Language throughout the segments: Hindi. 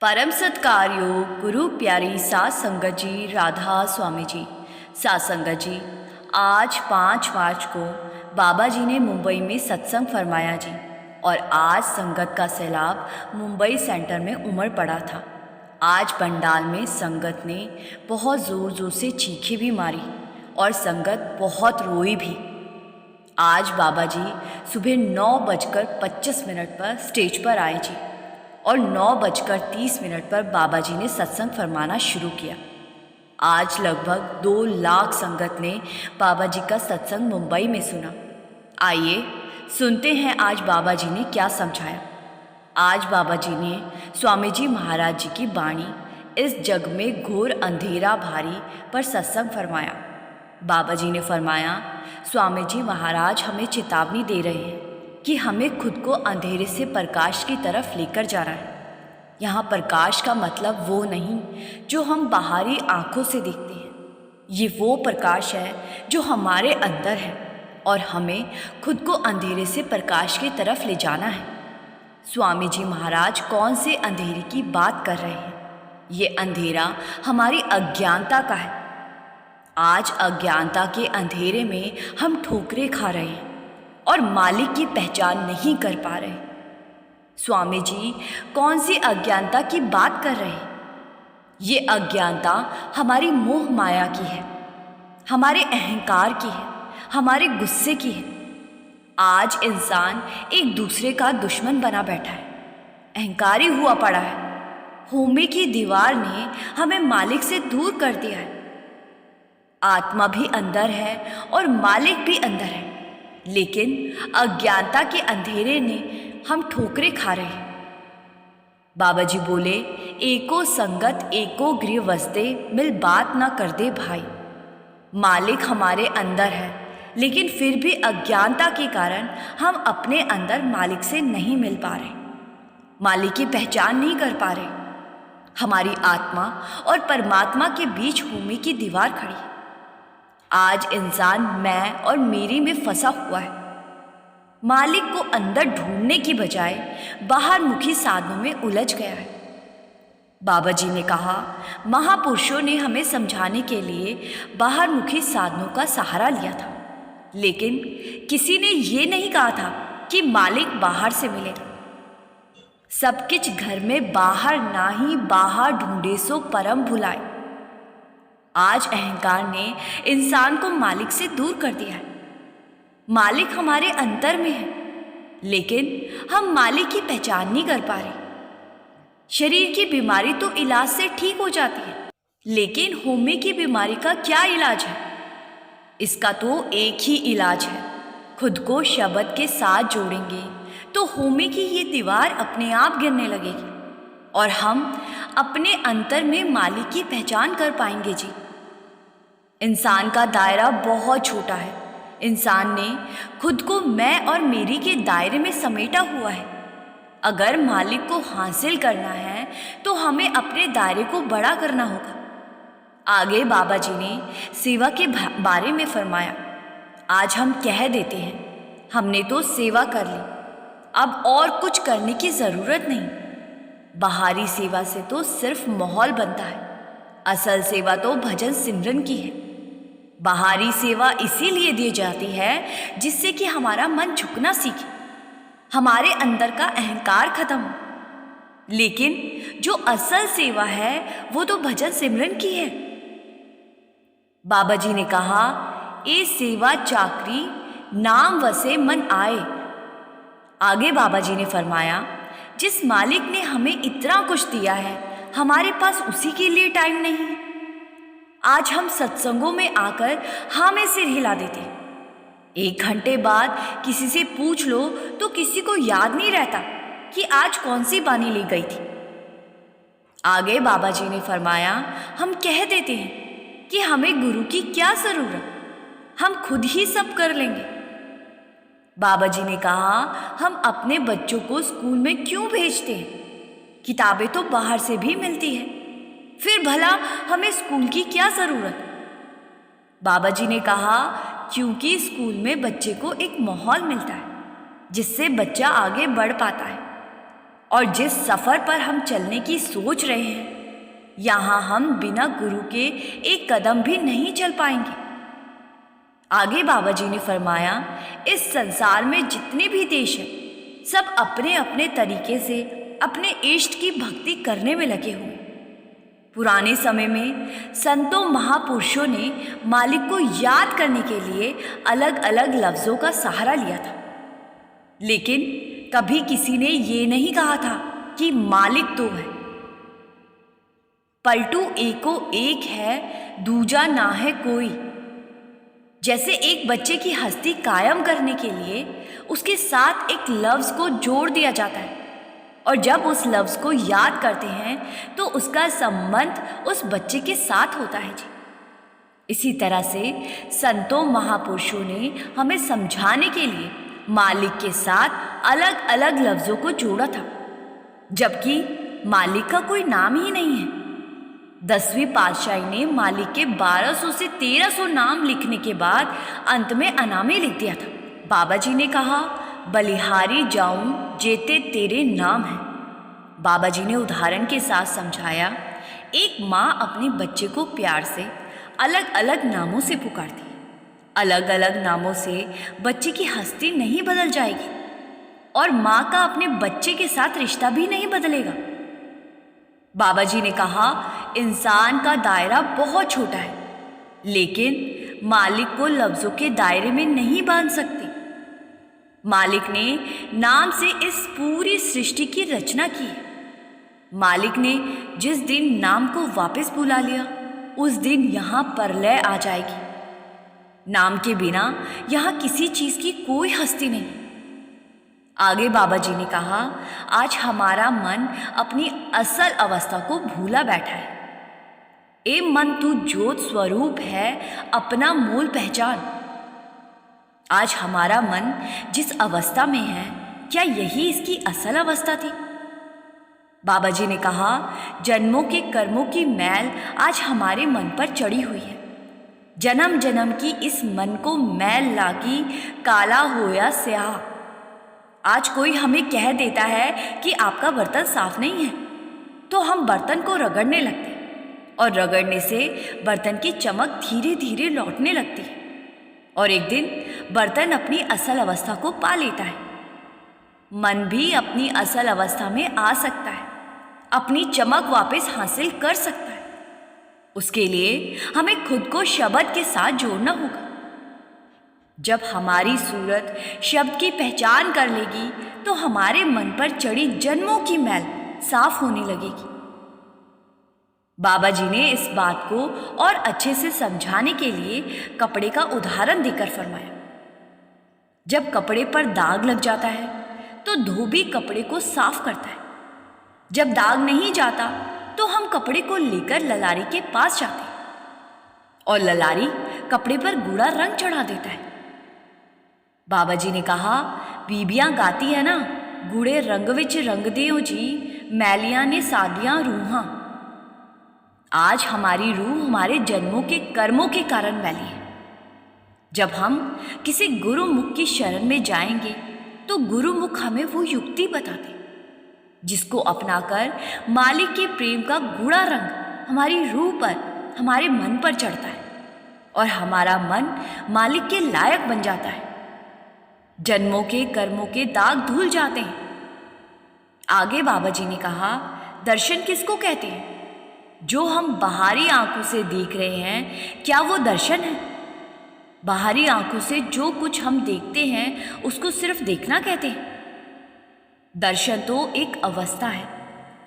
परम सत्कार्यो गुरु प्यारी सात संगत जी, राधा स्वामी जी। सात संगत जी, आज 5 मार्च को बाबा जी ने मुंबई में सत्संग फरमाया जी। और आज संगत का सैलाब मुंबई सेंटर में उमड़ पड़ा था। आज पंडाल में संगत ने बहुत ज़ोर ज़ोर से चीखें भी मारी और संगत बहुत रोई भी। आज बाबा जी सुबह 9:25 पर स्टेज पर आए जी और 9:30 पर बाबा जी ने सत्संग फरमाना शुरू किया। आज लगभग 2 लाख संगत ने बाबा जी का सत्संग मुंबई में सुना। आइए सुनते हैं आज बाबा जी ने क्या समझाया। आज बाबा जी ने स्वामी जी महाराज जी की बाणी इस जग में घोर अंधेरा भारी पर सत्संग फरमाया। बाबा जी ने फरमाया, स्वामी जी महाराज हमें चेतावनी दे रहे हैं कि हमें खुद को अंधेरे से प्रकाश की तरफ लेकर जाना है। यहाँ प्रकाश का मतलब वो नहीं जो हम बाहरी आंखों से देखते हैं। ये वो प्रकाश है जो हमारे अंदर है और हमें खुद को अंधेरे से प्रकाश की तरफ ले जाना है। स्वामी जी महाराज कौन से अंधेरे की बात कर रहे हैं? ये अंधेरा हमारी अज्ञानता का है। आज अज्ञानता के अंधेरे में हम ठोकरें खा रहे हैं और मालिक की पहचान नहीं कर पा रहे। स्वामी जी कौन सी अज्ञानता की बात कर रहे हैं? ये अज्ञानता हमारी मोह माया की है, हमारे अहंकार की है, हमारे गुस्से की है। आज इंसान एक दूसरे का दुश्मन बना बैठा है, अहंकारी हुआ पड़ा है। होमे की दीवार ने हमें मालिक से दूर कर दिया है। आत्मा भी अंदर है और मालिक भी अंदर है, लेकिन अज्ञानता के अंधेरे ने हम ठोकरें खा रहे हैं। बाबा जी बोले, एको संगत एको गृह वसते, मिल बात ना कर दे भाई। मालिक हमारे अंदर है, लेकिन फिर भी अज्ञानता के कारण हम अपने अंदर मालिक से नहीं मिल पा रहे, मालिक की पहचान नहीं कर पा रहे। हमारी आत्मा और परमात्मा के बीच होमे की दीवार खड़ी है। आज इंसान मैं और मेरी में फंसा हुआ है। मालिक को अंदर ढूंढने की बजाय बाहर मुखी साधनों में उलझ गया है। बाबा जी ने कहा, महापुरुषों ने हमें समझाने के लिए बाहर मुखी साधनों का सहारा लिया था, लेकिन किसी ने ये नहीं कहा था कि मालिक बाहर से मिलेगा। सब कुछ घर में बाहर ना ही बाहर ढूंढे सो परम भुलाए। आज अहंकार ने इंसान को मालिक से दूर कर दिया है। मालिक हमारे अंतर में है, लेकिन हम मालिक की पहचान नहीं कर पा रहे। शरीर की बीमारी तो इलाज से ठीक हो जाती है, लेकिन होमे की बीमारी का क्या इलाज है? इसका तो एक ही इलाज है, खुद को शब्द के साथ जोड़ेंगे तो होमे की ये दीवार अपने आप गिरने लगेगी और हम अपने अंतर में मालिक की पहचान कर पाएंगे जी। इंसान का दायरा बहुत छोटा है। इंसान ने खुद को मैं और मेरी के दायरे में समेटा हुआ है। अगर मालिक को हासिल करना है तो हमें अपने दायरे को बड़ा करना होगा। आगे बाबा जी ने सेवा के बारे में फरमाया। आज हम कह देते हैं, हमने तो सेवा कर ली, अब और कुछ करने की ज़रूरत नहीं। बाहरी सेवा से तो सिर्फ माहौल बनता है, असल सेवा तो भजन सिमरन की है। बाहरी सेवा इसीलिए दी जाती है जिससे कि हमारा मन झुकना सीखे, हमारे अंदर का अहंकार खत्म हो। लेकिन जो असल सेवा है वो तो भजन सिमरन की है। बाबा जी ने कहा, ए सेवा चाकरी नाम वसे मन आए। आगे बाबा जी ने फरमाया, जिस मालिक ने हमें इतना कुछ दिया है, हमारे पास उसी के लिए टाइम नहीं है। आज हम सत्संगों में आकर हाँ में सिर हिला देते। 1 घंटे बाद किसी से पूछ लो तो किसी को याद नहीं रहता कि आज कौन सी बानी ली गई थी। आगे बाबा जी ने फरमाया, हम कह देते हैं कि हमें गुरु की क्या ज़रूरत, हम खुद ही सब कर लेंगे। बाबा जी ने कहा, हम अपने बच्चों को स्कूल में क्यों भेजते हैं? किताबें तो बाहर से भी मिलती है, फिर भला हमें स्कूल की क्या ज़रूरत? बाबा जी ने कहा, क्योंकि स्कूल में बच्चे को एक माहौल मिलता है जिससे बच्चा आगे बढ़ पाता है। और जिस सफ़र पर हम चलने की सोच रहे हैं, यहाँ हम बिना गुरु के एक कदम भी नहीं चल पाएंगे। आगे बाबा जी ने फरमाया, इस संसार में जितने भी देश हैं, सब अपने अपने तरीके से अपने इष्ट की भक्ति करने में लगे हुए। पुराने समय में संतों महापुरुषों ने मालिक को याद करने के लिए अलग अलग लफ्ज़ों का सहारा लिया था, लेकिन कभी किसी ने ये नहीं कहा था कि मालिक दो है। पलटू एको एक है, दूजा ना है कोई। जैसे एक बच्चे की हस्ती कायम करने के लिए उसके साथ एक लफ्ज़ को जोड़ दिया जाता है, और जब उस लफ्ज़ को याद करते हैं तो उसका संबंध उस बच्चे के साथ होता है जी। इसी तरह से संतों महापुरुषों ने हमें समझाने के लिए मालिक के साथ अलग अलग लफ्ज़ों को जोड़ा था, जबकि मालिक का कोई नाम ही नहीं है। 10वीं पातशाही ने मालिक के 1200 से 1300 नाम लिखने के बाद अंत में अनामे लिख दिया था। बाबा जी ने कहा, बलिहारी जाऊं जेते तेरे नाम है। बाबा जी ने उदाहरण के साथ समझाया, एक माँ अपने बच्चे को प्यार से अलग अलग नामों से पुकारती है। अलग अलग नामों से बच्चे की हस्ती नहीं बदल जाएगी, और माँ का अपने बच्चे के साथ रिश्ता भी नहीं बदलेगा। बाबा जी ने कहा, इंसान का दायरा बहुत छोटा है, लेकिन मालिक को लफ्ज़ों के दायरे में नहीं बांध सकते। मालिक ने नाम से इस पूरी सृष्टि की रचना की है। मालिक ने जिस दिन नाम को वापस बुला लिया, उस दिन यहाँ प्रलय आ जाएगी। नाम के बिना यहाँ किसी चीज़ की कोई हस्ती नहीं। आगे बाबा जी ने कहा, आज हमारा मन अपनी असल अवस्था को भूला बैठा है। ए मन, तू ज्योत स्वरूप है, अपना मूल पहचान। आज हमारा मन जिस अवस्था में है, क्या यही इसकी असल अवस्था थी? बाबा जी ने कहा, जन्मों के कर्मों की मैल आज हमारे मन पर चढ़ी हुई है। जन्म जन्म की इस मन को मैल लागी, काला होया स्याह। आज कोई हमें कह देता है कि आपका बर्तन साफ नहीं है, तो हम बर्तन को रगड़ने लगते हैं, और रगड़ने से बर्तन की चमक धीरे धीरे लौटने लगती है, और एक दिन बर्तन अपनी असल अवस्था को पा लेता है। मन भी अपनी असल अवस्था में आ सकता है, अपनी चमक वापस हासिल कर सकता है। उसके लिए हमें खुद को शब्द के साथ जोड़ना होगा। जब हमारी सूरत शब्द की पहचान कर लेगी, तो हमारे मन पर चढ़ी जन्मों की मैल साफ होने लगेगी। बाबा जी ने इस बात को और अच्छे से समझाने के लिए कपड़े का उदाहरण देकर फरमाया। जब कपड़े पर दाग लग जाता है, तो धोबी कपड़े को साफ करता है। जब दाग नहीं जाता, तो हम कपड़े को लेकर ललारी के पास जाते हैं, और ललारी कपड़े पर गूढ़ा रंग चढ़ा देता है। बाबा जी ने कहा, बीबियां गाती है ना, गूढ़े रंग विच रंग दियो जी, मैलियां ने सादियां रूहां। आज हमारी रूह हमारे जन्मों के कर्मों के कारण मैली है। जब हम किसी गुरुमुख की शरण में जाएंगे, तो गुरुमुख हमें वो युक्ति बताते जिसको अपनाकर मालिक के प्रेम का गूढ़ा रंग हमारी रूह पर, हमारे मन पर चढ़ता है, और हमारा मन मालिक के लायक बन जाता है। जन्मों के कर्मों के दाग धुल जाते हैं। आगे बाबा जी ने कहा, दर्शन किसको कहते हैं? जो हम बाहरी आंखों से देख रहे हैं, क्या वो दर्शन है? बाहरी आंखों से जो कुछ हम देखते हैं, उसको सिर्फ देखना कहते हैं। दर्शन तो एक अवस्था है,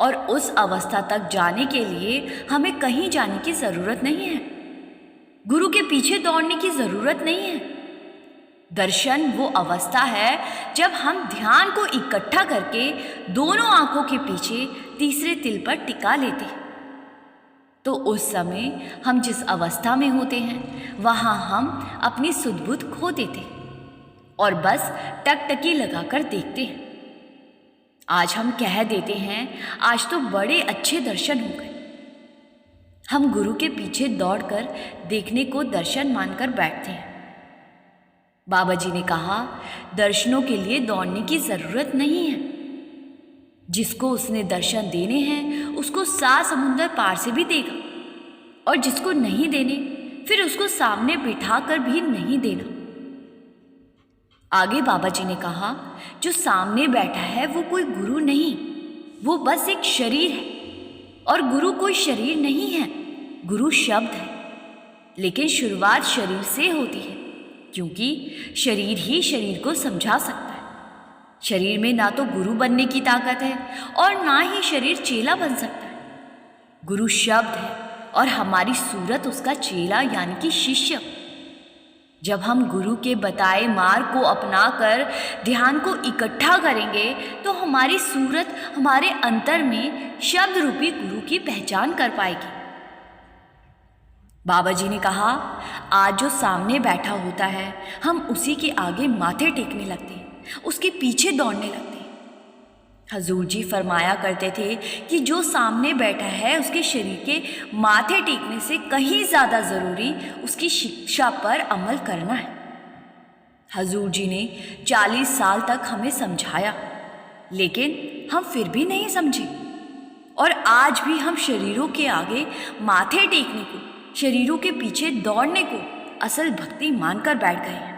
और उस अवस्था तक जाने के लिए हमें कहीं जाने की ज़रूरत नहीं है। गुरु के पीछे दौड़ने की ज़रूरत नहीं है। दर्शन वो अवस्था है जब हम ध्यान को इकट्ठा करके दोनों आंखों के पीछे तीसरे तिल पर टिका लेते हैं। तो उस समय हम जिस अवस्था में होते हैं, वहाँ हम अपनी सुध-बुध खो देते हैं और बस टकटकी लगाकर देखते हैं। आज हम कह देते हैं, आज तो बड़े अच्छे दर्शन हो गए। हम गुरु के पीछे दौड़कर देखने को दर्शन मानकर बैठते हैं। बाबा जी ने कहा, दर्शनों के लिए दौड़ने की ज़रूरत नहीं है। जिसको उसने दर्शन देने हैं उसको 7 समुंदर पार से भी देगा, और जिसको नहीं देने फिर उसको सामने बिठा कर भी नहीं देना। आगे बाबा जी ने कहा, जो सामने बैठा है वो कोई गुरु नहीं, वो बस एक शरीर है, और गुरु कोई शरीर नहीं है, गुरु शब्द है। लेकिन शुरुआत शरीर से होती है, क्योंकि शरीर ही शरीर को समझा सकता है। शरीर में ना तो गुरु बनने की ताकत है और ना ही शरीर चेला बन सकता है। गुरु शब्द है और हमारी सूरत उसका चेला यानी कि शिष्य। जब हम गुरु के बताए मार्ग को अपनाकर ध्यान को इकट्ठा करेंगे तो हमारी सूरत हमारे अंतर में शब्द रूपी गुरु की पहचान कर पाएगी। बाबा जी ने कहा, आज जो सामने बैठा होता है हम उसी के आगे माथे टेकने लगते हैं, उसके पीछे दौड़ने लगते हैं। हजूर जी फरमाया करते थे कि जो सामने बैठा है उसके शरीर के माथे टेकने से कहीं ज़्यादा ज़रूरी उसकी शिक्षा पर अमल करना है। हजूर जी ने 40 साल तक हमें समझाया, लेकिन हम फिर भी नहीं समझे, और आज भी हम शरीरों के आगे माथे टेकने को, शरीरों के पीछे दौड़ने को असल भक्ति मानकर बैठ गए हैं।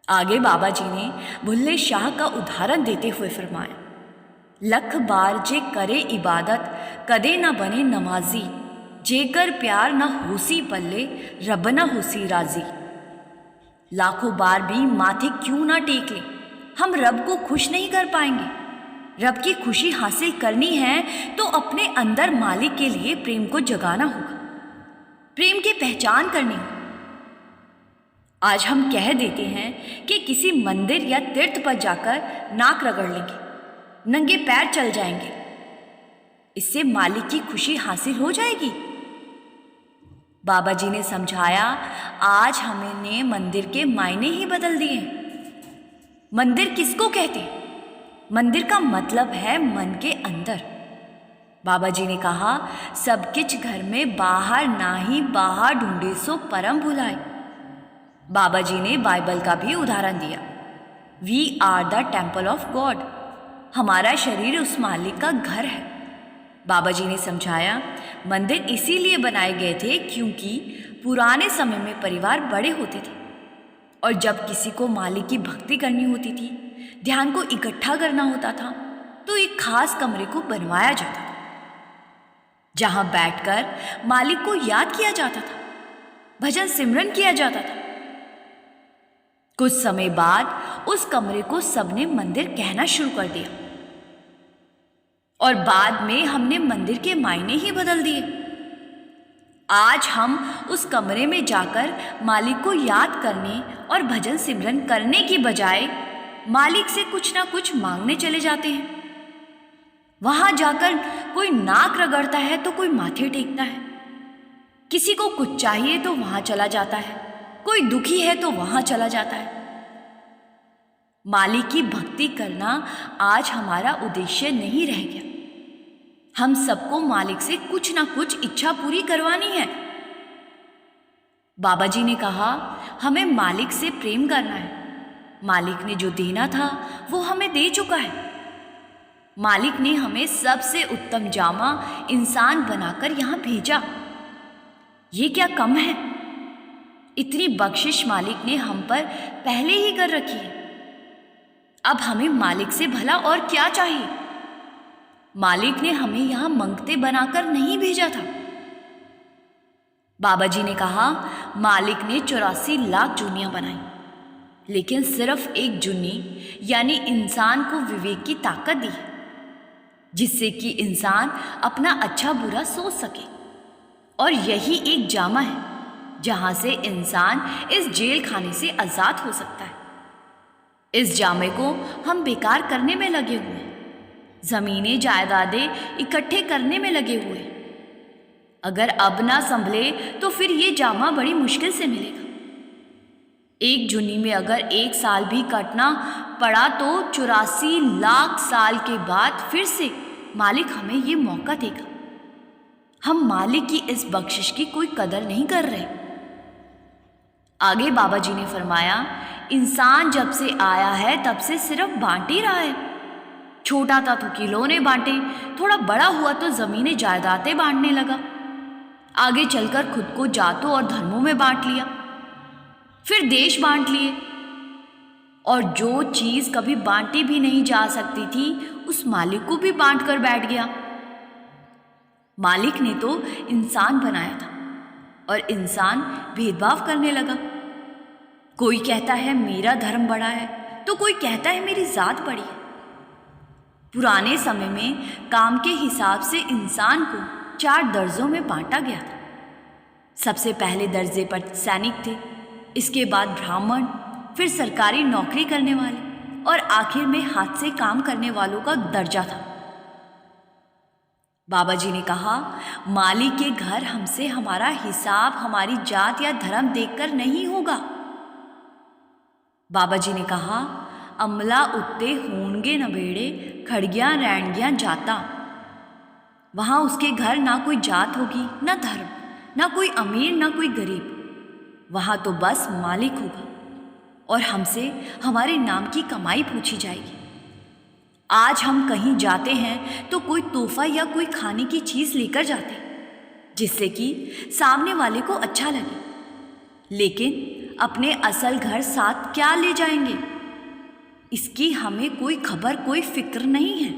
आगे बाबा जी ने भुल्ले शाह का उदाहरण देते हुए फरमाया, लख बार जे करे इबादत कदे ना बने नमाजी, जेकर प्यार ना होसी पल्ले रब ना होसी राजी। लाखों बार भी माथे क्यों ना टेक ले, हम रब को खुश नहीं कर पाएंगे। रब की खुशी हासिल करनी है तो अपने अंदर मालिक के लिए प्रेम को जगाना होगा, प्रेम की पहचान करनी होगी। आज हम कह देते हैं कि किसी मंदिर या तीर्थ पर जाकर नाक रगड़ लेंगे, नंगे पैर चल जाएंगे, इससे मालिक की खुशी हासिल हो जाएगी। बाबा जी ने समझाया, आज हमने मंदिर के मायने ही बदल दिए। मंदिर किसको कहते हैं? मंदिर का मतलब है मन के अंदर। बाबा जी ने कहा, सब किछ घर में बाहर नाही, बाहर ढूंढे सो परम भुलाए। बाबा जी ने बाइबल का भी उदाहरण दिया, we are the temple of God, हमारा शरीर उस मालिक का घर है। बाबा जी ने समझाया, मंदिर इसीलिए बनाए गए थे क्योंकि पुराने समय में परिवार बड़े होते थे, और जब किसी को मालिक की भक्ति करनी होती थी, ध्यान को इकट्ठा करना होता था, तो एक खास कमरे को बनवाया जाता था, जहां बैठकर मालिक को याद किया जाता था, भजन सिमरन किया जाता था। कुछ समय बाद उस कमरे को सबने मंदिर कहना शुरू कर दिया, और बाद में हमने मंदिर के मायने ही बदल दिए। आज हम उस कमरे में जाकर मालिक को याद करने और भजन सिमरन करने की बजाय मालिक से कुछ ना कुछ मांगने चले जाते हैं। वहां जाकर कोई नाक रगड़ता है तो कोई माथे टेकता है, किसी को कुछ चाहिए तो वहां चला जाता है, कोई दुखी है तो वहां चला जाता है। मालिक की भक्ति करना आज हमारा उद्देश्य नहीं रह गया। हम सबको मालिक से कुछ ना कुछ इच्छा पूरी करवानी है। बाबा जी ने कहा, हमें मालिक से प्रेम करना है। मालिक ने जो देना था वो हमें दे चुका है। मालिक ने हमें सबसे उत्तम जामा इंसान बनाकर यहां भेजा। ये क्या कम है? इतनी बख्शिश मालिक ने हम पर पहले ही कर रखी है। अब हमें मालिक से भला और क्या चाहिए? मालिक ने हमें यहां मंगते बनाकर नहीं भेजा था। बाबा जी ने कहा, मालिक ने 84 लाख जुनियां बनाई, लेकिन सिर्फ एक जुन्नी यानी इंसान को विवेक की ताकत दी है, जिससे कि इंसान अपना अच्छा बुरा सोच सके। और यही एक जामा है जहां से इंसान इस जेल खाने से आजाद हो सकता है। इस जामे को हम बेकार करने में लगे हुए हैं, जमीनें जायदादें इकट्ठे करने में लगे हुए हैं। अगर अब ना संभले तो फिर ये जामा बड़ी मुश्किल से मिलेगा। एक जुन्नी में अगर 1 साल भी कटना पड़ा तो 84 लाख साल के बाद फिर से मालिक हमें ये मौका देगा। हम मालिक की इस बख्शिश की कोई कदर नहीं कर रहे। आगे बाबा जी ने फरमाया, इंसान जब से आया है तब से सिर्फ बांट ही रहा है। छोटा था तो खिलौने बांटे, थोड़ा बड़ा हुआ तो ज़मीनें जायदादें बांटने लगा। आगे चलकर खुद को जातों और धर्मों में बांट लिया, फिर देश बांट लिए, और जो चीज़ कभी बांटी भी नहीं जा सकती थी उस मालिक को भी बांट कर बैठ गया। मालिक ने तो इंसान बनाया था और इंसान भेदभाव करने लगा। कोई कहता है मेरा धर्म बड़ा है तो कोई कहता है मेरी जात बड़ी है। पुराने समय में काम के हिसाब से इंसान को 4 दर्जों में बांटा गया था। सबसे पहले दर्जे पर सैनिक थे, इसके बाद ब्राह्मण, फिर सरकारी नौकरी करने वाले और आखिर में हाथ से काम करने वालों का दर्जा था। बाबा जी ने कहा, मालिक के घर हमसे हमारा हिसाब हमारी जात या धर्म देखकर नहीं होगा। बाबा जी ने कहा, अमला उत्ते होंगे नबेड़े, खड़गियां रैणगियां जाता। वहां उसके घर ना कोई जात होगी, ना धर्म, ना कोई अमीर ना कोई गरीब। वहां तो बस मालिक होगा और हमसे हमारे नाम की कमाई पूछी जाएगी। आज हम कहीं जाते हैं तो कोई तोहफा या कोई खाने की चीज़ लेकर जाते हैं जिससे कि सामने वाले को अच्छा लगे, लेकिन अपने असल घर साथ क्या ले जाएंगे इसकी हमें कोई खबर, कोई फिक्र नहीं है।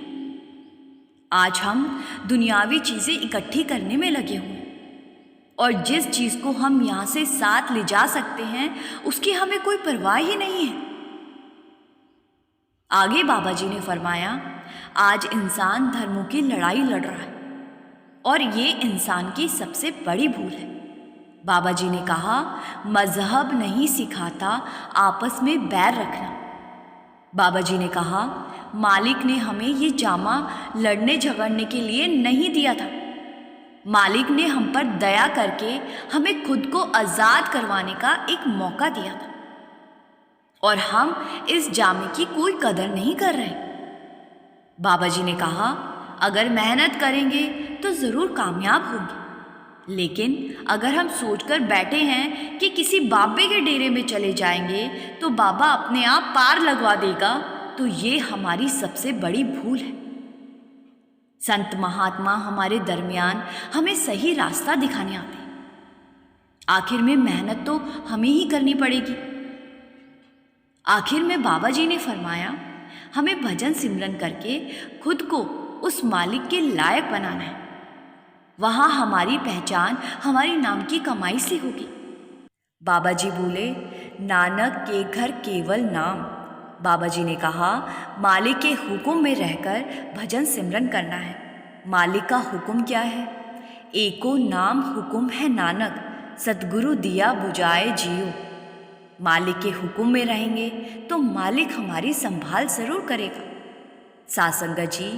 आज हम दुनियावी चीज़ें इकट्ठी करने में लगे हुए हैं और जिस चीज़ को हम यहाँ से साथ ले जा सकते हैं उसकी हमें कोई परवाह ही नहीं है। आगे बाबा जी ने फरमाया, आज इंसान धर्मों की लड़ाई लड़ रहा है और ये इंसान की सबसे बड़ी भूल है। बाबा जी ने कहा, मजहब नहीं सिखाता आपस में बैर रखना। बाबा जी ने कहा, मालिक ने हमें ये जामा लड़ने झगड़ने के लिए नहीं दिया था। मालिक ने हम पर दया करके हमें खुद को आज़ाद करवाने का एक मौका दिया था और हम इस जामे की कोई कदर नहीं कर रहे। बाबा जी ने कहा, अगर मेहनत करेंगे तो ज़रूर कामयाब होंगे, लेकिन अगर हम सोचकर बैठे हैं कि किसी बाबे के डेरे में चले जाएंगे तो बाबा अपने आप पार लगवा देगा, तो ये हमारी सबसे बड़ी भूल है। संत महात्मा हमारे दरमियान हमें सही रास्ता दिखाने आते हैं। आखिर में मेहनत तो हमें ही करनी पड़ेगी। आखिर में बाबा जी ने फरमाया, हमें भजन सिमरन करके खुद को उस मालिक के लायक बनाना है। वहाँ हमारी पहचान हमारी नाम की कमाई से होगी। बाबा जी बोले, नानक के घर केवल नाम। बाबा जी ने कहा, मालिक के हुक्म में रहकर भजन सिमरन करना है। मालिक का हुक्म क्या है? एको नाम हुक्म है नानक, सतगुरु दिया बुझाए जियो। मालिक के हुक्म में रहेंगे तो मालिक हमारी संभाल ज़रूर करेगा। साथ संगत जी,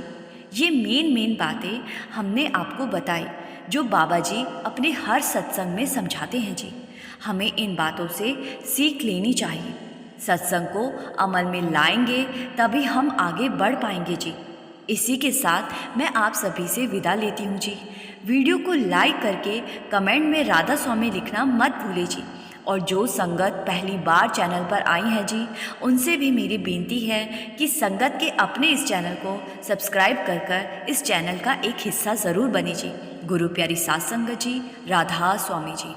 ये मेन बातें हमने आपको बताई जो बाबा जी अपने हर सत्संग में समझाते हैं जी। हमें इन बातों से सीख लेनी चाहिए। सत्संग को अमल में लाएंगे तभी हम आगे बढ़ पाएंगे जी। इसी के साथ मैं आप सभी से विदा लेती हूँ जी। वीडियो को लाइक करके कमेंट में राधा स्वामी लिखना मत भूलिए जी। और जो संगत पहली बार चैनल पर आई हैं जी, उनसे भी मेरी बेनती है कि संगत के अपने इस चैनल को सब्सक्राइब कर इस चैनल का एक हिस्सा ज़रूर बने जी। गुरु प्यारी सात संगत जी, राधा स्वामी जी।